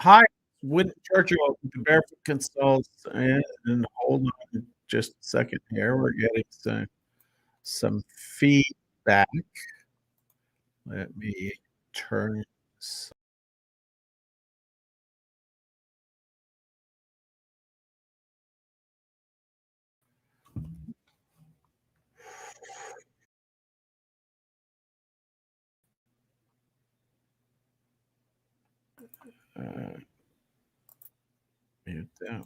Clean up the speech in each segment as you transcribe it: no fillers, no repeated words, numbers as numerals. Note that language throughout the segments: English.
Hi, Winston Churchill with the Barefoot Consults, and hold on just a second here. We're getting some feedback. Let me turn this. Uh, Mute that.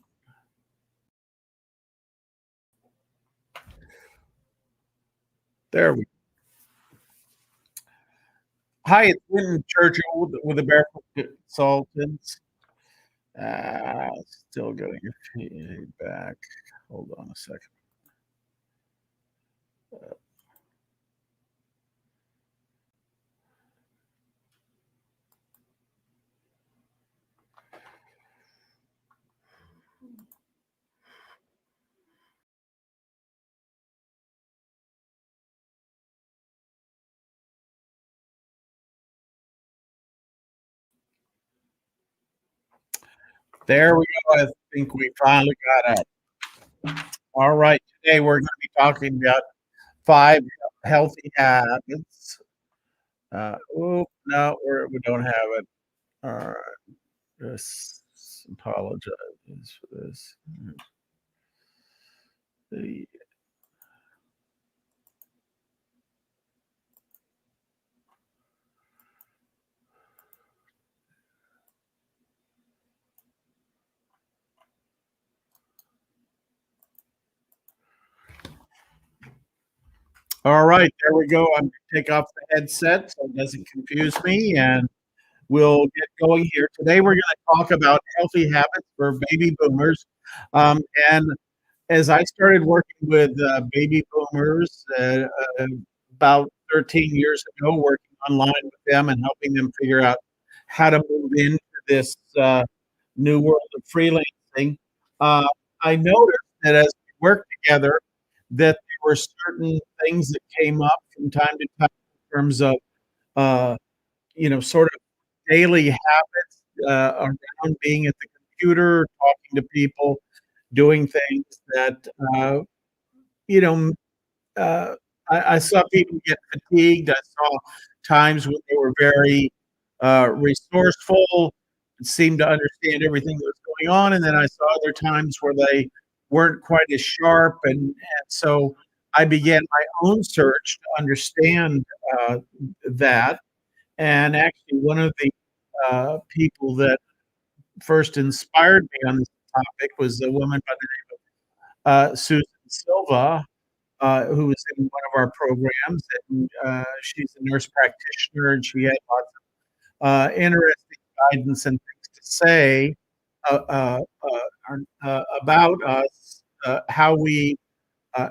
There we. Hi, it's Winston Churchill with the Barefoot Consultants. Still getting feedback. Hold on a second. There we go. I think we finally got it. All right. Today we're going to be talking about 5 healthy habits. No, we don't have it. All right. Just apologize for this. The- All right, there we go. I'm going to take off the headset so it doesn't confuse me, and we'll get going here. Today, we're going to talk about healthy habits for baby boomers. Um, and as I started working with baby boomers about 13 years ago, working online with them and helping them figure out how to move into this new world of freelancing, uh, I noticed that as we worked together, that there were certain things that came up from time to time in terms of, uh, sort of daily habits around being at the computer, talking to people, doing things that you know uh, I saw people get fatigued. I saw times when they were very resourceful and seemed to understand everything that was going on, and then I saw other times where they weren't quite as sharp, and so I began my own search to understand that. And actually, one of the people that first inspired me on this topic was a woman by the name of Susan Silva, who was in one of our programs, and she's a nurse practitioner, and she had lots of interesting guidance and things to say about us, how we,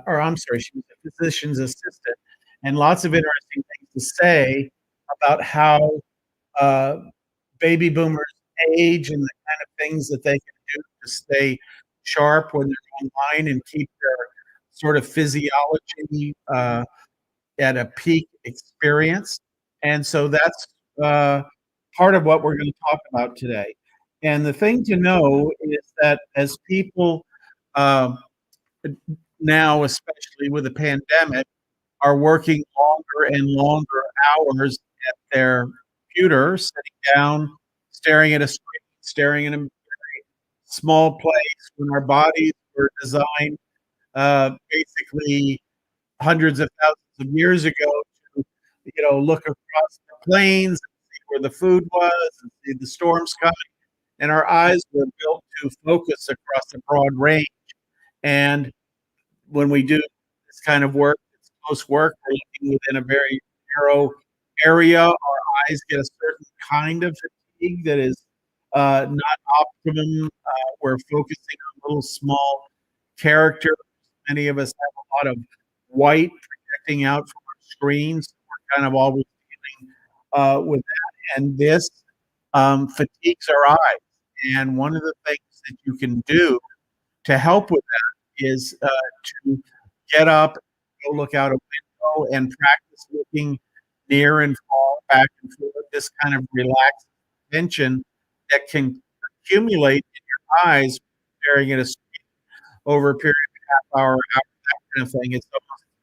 or I'm sorry, she was a physician's assistant, and lots of interesting things to say about how uh, baby boomers age and the kind of things that they can do to stay sharp when they're online and keep their sort of physiology at a peak experience. And so that's uh, part of what we're going to talk about today. And the thing to know is that as people um, now, especially with the pandemic, are working longer and longer hours at their computer, sitting down, staring at a screen, staring in a small place when our bodies were designed basically hundreds of thousands of years ago to, look across the plains and see where the food was and see the storms coming. And our eyes were built to focus across a broad range. And when we do this kind of work, it's close work, we're looking within a very narrow area. Our eyes get a certain kind of fatigue that is not optimum. We're focusing on little small characters. Many of us have a lot of white projecting out from our screens. We're kind of always dealing with that. And this fatigues our eyes. And one of the things that you can do to help with that is to get up, go look out a window, and practice looking near and far, back and forth. This kind of relaxed tension that can accumulate in your eyes staring at a screen over a period of half hour, that kind of thing. It's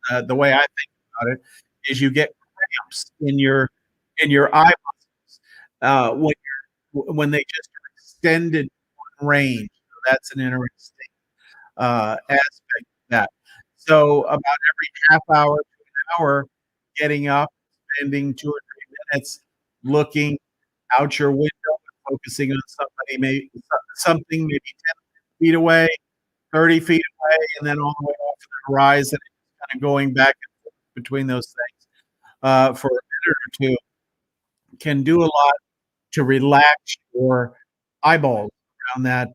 almost, the way I think about it is you get cramps in your eye muscles, when when they just are extended range. So that's an interesting aspect of that. So about every half hour to an hour, getting up, spending 2 or 3 minutes looking out your window and focusing on somebody, maybe something maybe 10 feet away, 30 feet away, and then all the way off to the horizon, and kind of going back and forth between those things for a minute or two can do a lot to relax your eyeballs around that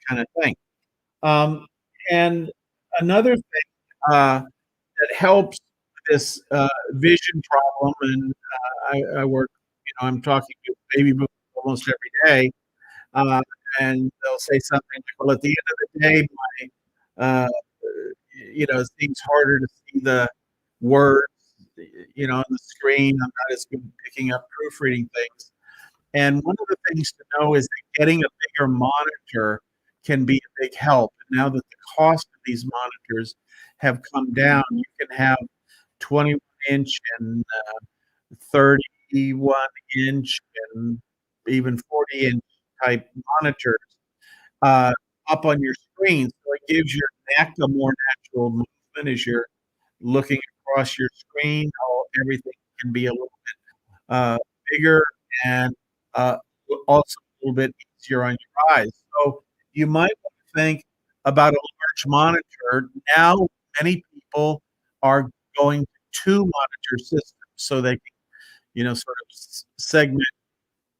kind of thing. Um, and another thing that helps this vision problem, and I work, I'm talking to baby boomers almost every day, uh, and they'll say something like, "Well, at the end of the day, my, it seems harder to see the words, on the screen. I'm not as good at picking up proofreading things." And one of the things to know is that getting a bigger monitor can be a big help. And now that the cost of these monitors have come down, you can have 21-inch and 31-inch and even 40-inch type monitors uh, up on your screen. So it gives your neck a more natural movement as you're looking across your screen. How everything can be a little uh, bigger and uh, also a little bit easier on your eyes. So you might want to think about a large monitor. Now, many people are going to two monitor systems so they can, sort of segment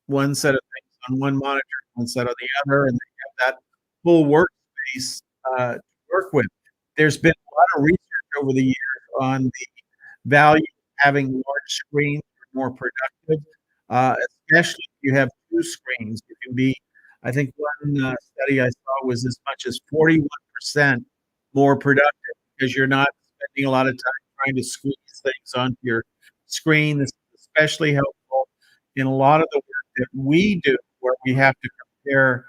one set of things on one monitor, one set on the other, and they have that full workspace to work with. There's been a lot of research over the years on the value of having large screens are more productive, especially if you have two screens. You can be, I think one study I saw was as much as 41% more productive because you're not spending a lot of time trying to squeeze things onto your screen. This is especially helpful in a lot of the work that we do where we have to compare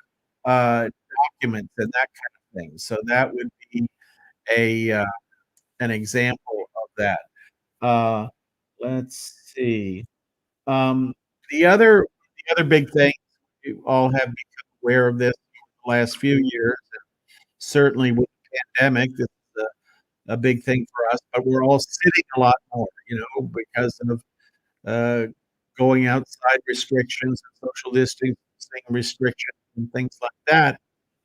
documents and that kind of thing. So that would be a an example of that. Uh, let's see. Um, the other big thing, you all have become aware of this in the last few years, certainly with the pandemic, this is a big thing for us, but we're all sitting a lot more, because of uh, going outside restrictions and social distancing restrictions and things like that.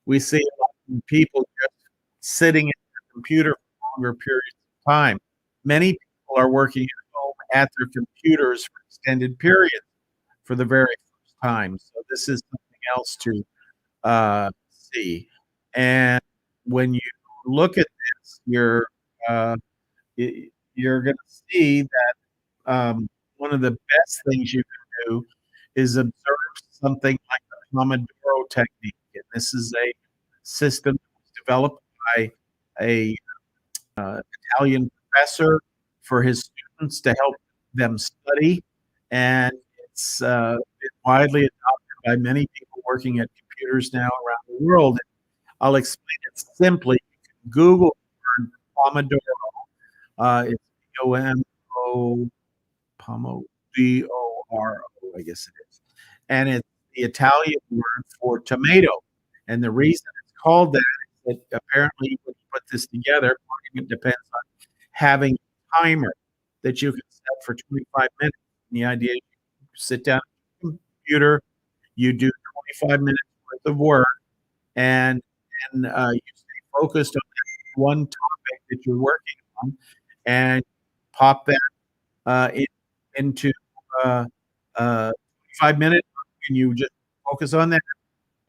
We see a lot of people just sitting at their computer for longer periods of time. Many people are working at home at their computers for extended periods for the very first time. So this is something else to see. And when you look at this, uh, you're going to see that one of the best things you can do is observe something like the Pomodoro technique. And this is a system that was developed by a Italian professor for his students to help them study, and it's been widely adopted by many people working at computers now around the world. I'll explain it simply. You can Google the word Pomodoro. It's P-O-M-O, Pomo, D-O-R-O, I guess it is. And it's the Italian word for tomato. And the reason it's called that is that apparently when you put this together, it depends on having a timer that you can set for 25 minutes. And the idea is you sit down at the computer, you do 25 minutes worth of work, and then you stay focused on that one topic that you're working on, and pop that in, into uh, 5 minutes, and you just focus on that,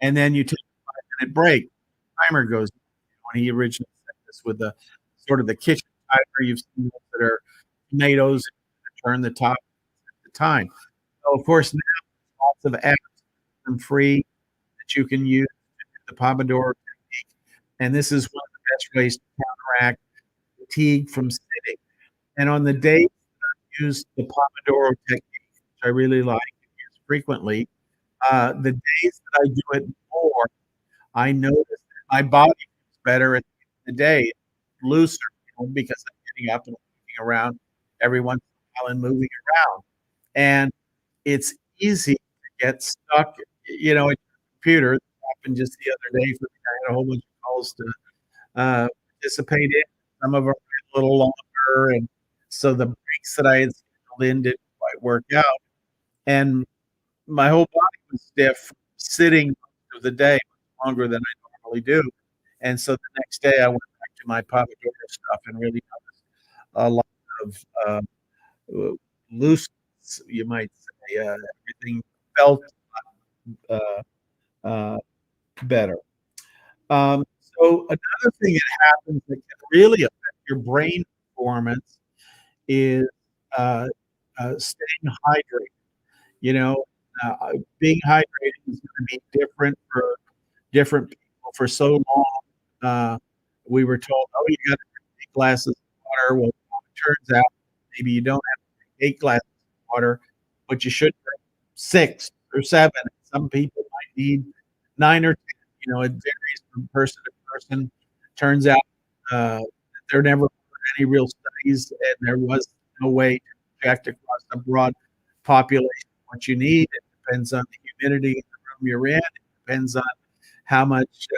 and then you take a 5-minute break. Timer goes when he originally said this with the sort of the kitchen timer. You've seen those that are tomatoes, turn the top at the time. So of course now lots of apps and free that you can use the Pomodoro technique, and this is one of the best ways to counteract fatigue from sitting. And on the days that I use the Pomodoro technique, which I really like and use frequently, The days that I do it more, I notice that my body feels better at the end of the day, looser, because I'm getting up and walking around every once in a while and moving around. And it's easy to get stuck, at your computer. It happened just the other day for me. I had a whole bunch of calls to participate in. Some of them were a little longer, and so the breaks that I had scheduled in didn't quite work out, and my whole body was stiff sitting most of the day, much longer than I normally do, and so the next day, I went back to my Pomodoro stuff and really noticed a lot of, uh, looseness, you might say, everything felt, uh, uh, better. Um, so another thing that happens that can really affect your brain performance is, uh, staying hydrated. You know, being hydrated is gonna be different for different people. For so long, we were told, "Oh, you gotta drink 8 glasses of water." Well, it turns out maybe you don't have to drink 8 glasses of water, but you should drink 6 or 7. Some people might need 9 or 10. It varies from person to person. Turns out, that there never were any real studies, and there was no way to project across a broad population what you need. It depends on the humidity in the room you're in. It depends on how much,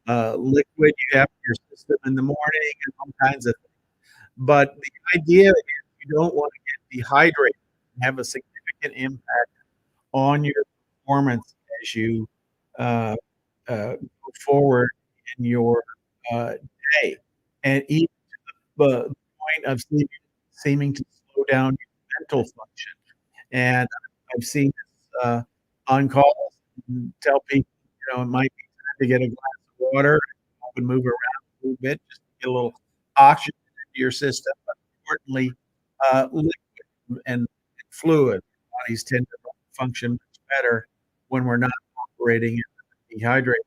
liquid you have in your system in the morning and all kinds of things. But the idea is you don't wanna get dehydrated and have a significant impact on your performance as you, uh, go forward in your, uh, day, and even the point of seeming to slow down your mental function. And I've seen this, on calls and tell people, it might be time to get a glass of water and move around a little bit just to get a little oxygen into your system, but importantly, liquid and fluid. Bodies tend to function much better when we're not operating in a dehydrated,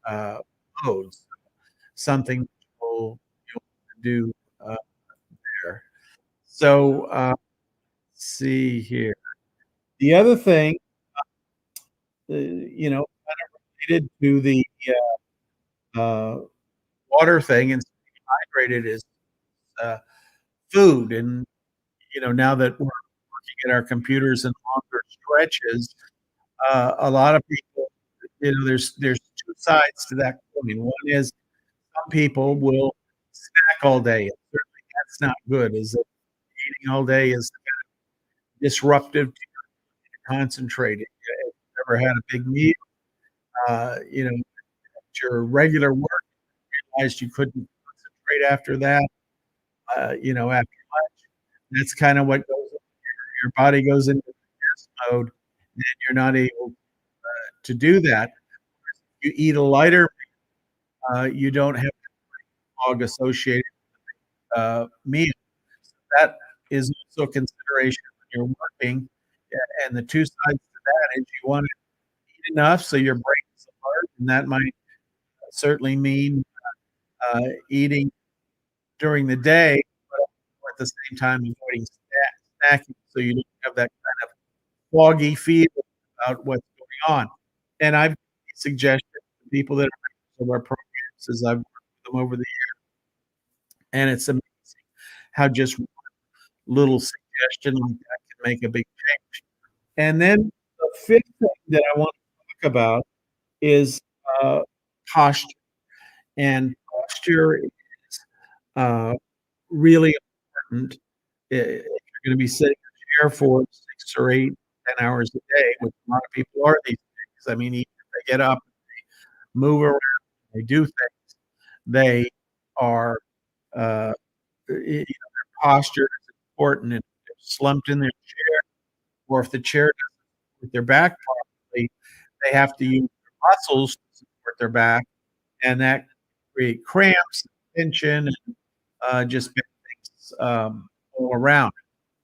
uh, mode. So something you'll do, there. So, let's see here. The other thing, kind of related to the, uh, water thing and staying hydrated is, uh, food. And, now that we're looking at our computers in longer stretches, a lot of people, there's 2 sides to that coin. One is some people will snack all day, and certainly that's not good, is that eating all day is disruptive to concentrating. If you've ever had a big meal, at your regular work, realized you couldn't concentrate after that, after lunch, that's kinda what goes on. Your body goes into rest mode, and you're not able to do that. You eat a lighter, you don't have fog associated, meal. That is also a consideration when you're working, and the 2 sides to that is you wanna eat enough so your brain is alert, and that might certainly mean, eating during the day, but also at the same time avoiding snacking so you don't have that kind of foggy feeling about what's going on. And I've suggested to people that are members of our programs as I've worked with them over the years, and it's amazing how just little suggestion like that can make a big change. And then the 5th thing that I want to talk about is, uh, posture. And posture is, uh, really important if you're gonna be sitting in a chair for 6 or 8, 10 hours a day, which a lot of people are these days. I mean, even if they get up, move around, they do things, they are, uh, their posture is important. If they're slumped in their chair, or if the chair doesn't support their back properly, they have to use their muscles to support their back, and that create cramps, tension, and, just bad things, all around.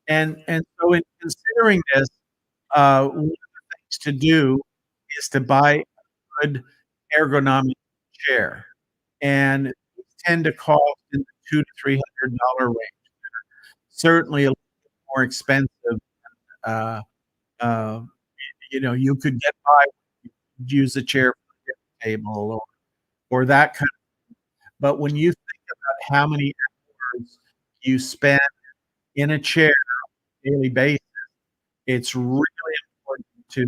And so in considering this, one of the things to do is to buy a good ergonomic chair, and these tend to cost in the $200 to $300 range. Certainly a little more expensive, uh, uh, you could get by, use a chair for the table or that kind but when you think about how many hours you spend in a chair on a daily basis, it's really important to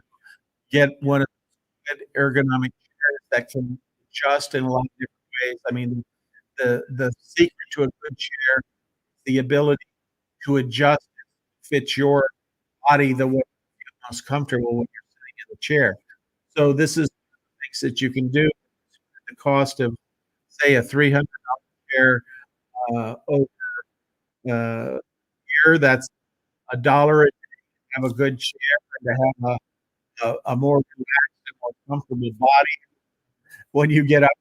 get one of the good ergonomic chairs that can adjust in a lot of different ways. I mean, the secret to a good chair is the ability to adjust fit your body the way you're most comfortable when you're sitting in the chair. So this is things that you can do at the cost of, say, a $300 chair, over, here, that's a dollar to have a good chair and to have a more relaxed and more comfortable body when you get up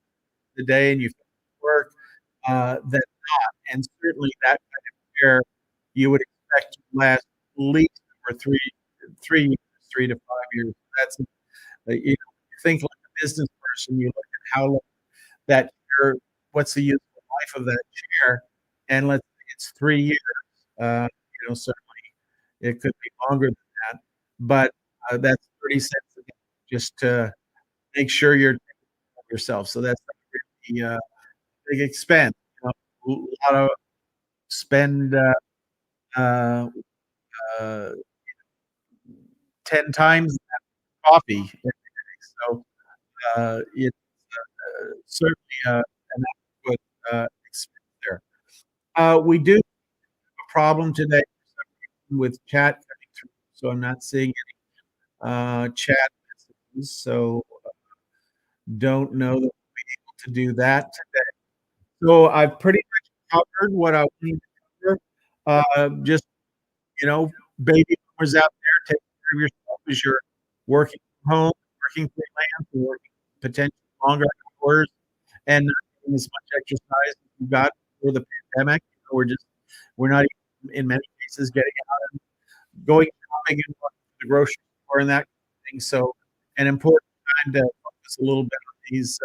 the day and you finish work, than not, and certainly that kind of chair you would expect to last at least for 3 years, 3 to 5 years. That's, you think like a business person, you look at how long that chair what's the useful life of that chair, and let's say it's 3 years, certainly it could be longer than that, but, that's 30 cents a day just to make sure you're taking care of yourself, so that's not really, big expense, a lot of spend, uh, uh, 10 times that coffee every day, so, it's, certainly, an adequate, expense there. We do have a problem today with chat coming through, so I'm not seeing any, chat messages, so don't know that we'll be able to do that today. So I've pretty much covered what I wanted to cover. Just, you know, baby boomers out there, take care of yourself as you're working from home, working freelance, or working potentially longer hours and not getting as much exercise as you got before the pandemic. We're not even in many cases getting out going shopping and going to the grocery store and that kind of thing. So an important time to focus a little bit on these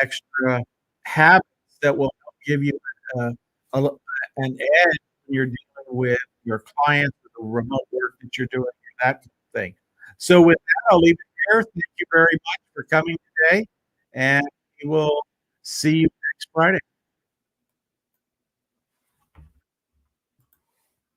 extra habits that will help give you uh, an edge when you're dealing with your clients or the remote work that you're doing and that kind of thing. So with that, I'll leave it there. Thank you very much for coming today, and we will see you next Friday.